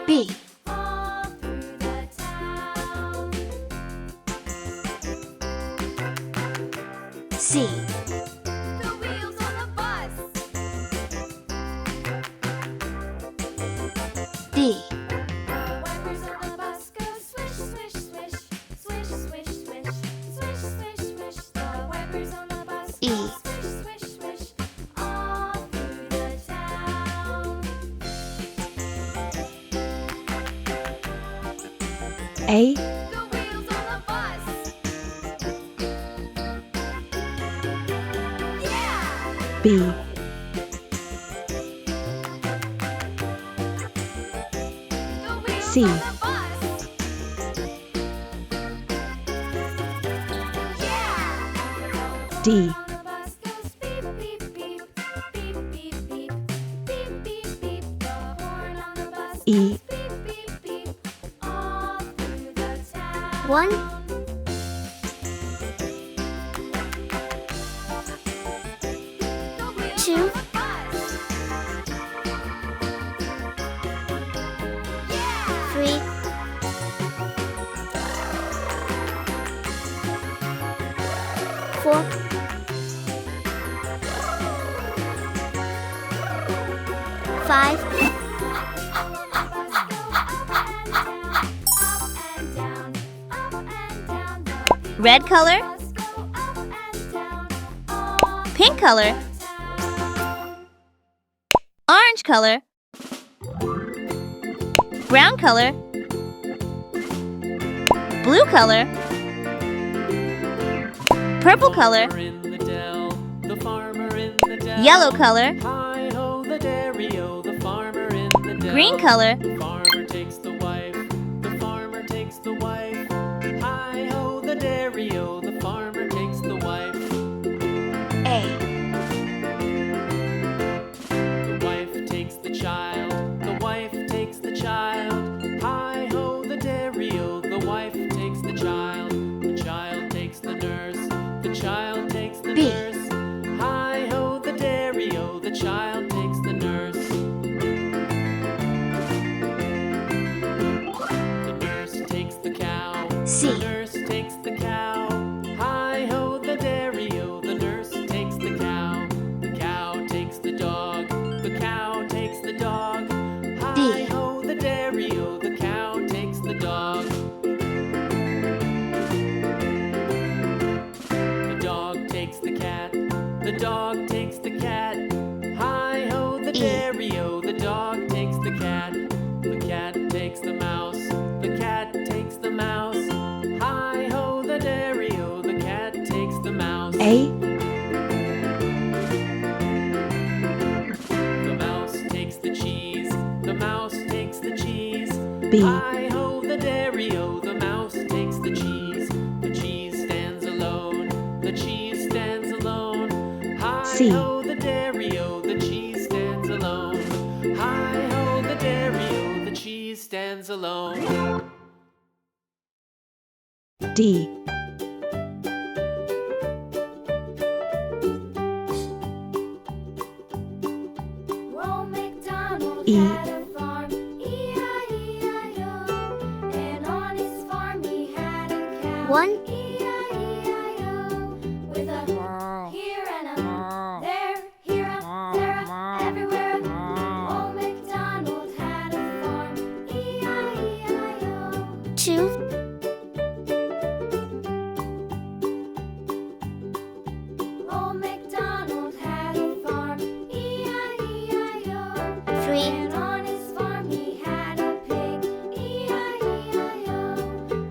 B. C. The wheels on the bus. D. The wipers on the bus go swish, swish, swish, swish, swish, swish, swish, swish, swish. The wipers on the bus E. go swish, swish, swish, all through the town. A. The wheels on the bus. Yeah! B. The wheels C. on the bus. Yeah! D. On the bus goes beep, beep, beep, beep, beep, beep, beep, beep, beep. The horn on the bus E. goes beep, beep, beep, all through the town. 1. 2. 3. 4. 5. Red color, pink color, orange color, brown color, blue color, purple color, In the dell, the farmer in the dell. yellow color, Hi-ho, the dairy-o, the farmer in the dell. green color, The farmer takes the wife, the farmer takes the wife. Hi-ho, the dairy-o, the farmer takes the wife. A. The wife takes the child, the wife takes the child. Hi-ho, the dairy-o, the wife takes the child. The child takes the nurse, the child takes the B. nurse. Hi-ho, the dairy-o, the child takes the nurse. The nurse takes the cow, C. the nurse takes the cow. Hi-ho, the dairy-o, the nurse takes the cow. The cow takes the dog, the cow takes the dog. Hi-ho, the dairy-o, the cow takes the dog. The dog takes the cat, the dog takes the cat. Hi-ho, the E. dairy-o, the dog takes the cat. The cat takes the mouse, the cat takes the mouse. Hi-ho, the dairy-o, the cat takes the mouse. A. The mouse takes the cheese, the mouse takes the cheese. B. Hi-ho, the dairy-o, the mouse takes the cheese. The cheese stands alone, the cheese stands alone. C. Hi-ho, the dairy-o, the cheese stands alone. Hi-ho, the dairy-o, the cheese stands alone. D. Old MacDonald E. had a farm, E-I-E-I-O. And on his farm he had a cow, 1. E-I-E-I-O. With a here and a there, here a, there a, everywhere a. Old MacDonald had a farm, E-I-E-I-O. 2. 3. And on his farm he had a pig, E-I-E-I-O.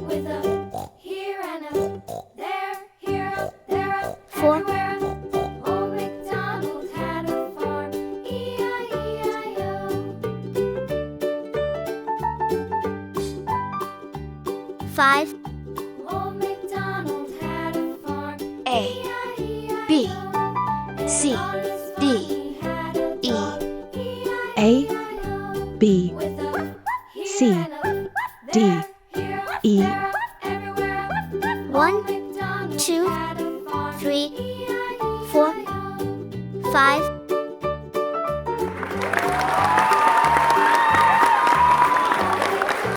With a here and a there, here a, there a, 4. everywhere a. Old MacDonald had a farm, E-I-E-I-O. 5. Old MacDonald had a farm, A. E-I-E-I-O. B. C. And on his D. farm he had a E. dog, A. E-I-E-I-O. B. With a here C. and a D. there, here a, E. there a, everywhere a. 1, Old MacDonald 2, had a farm, 3, E-I-E-I-O. 4, 5,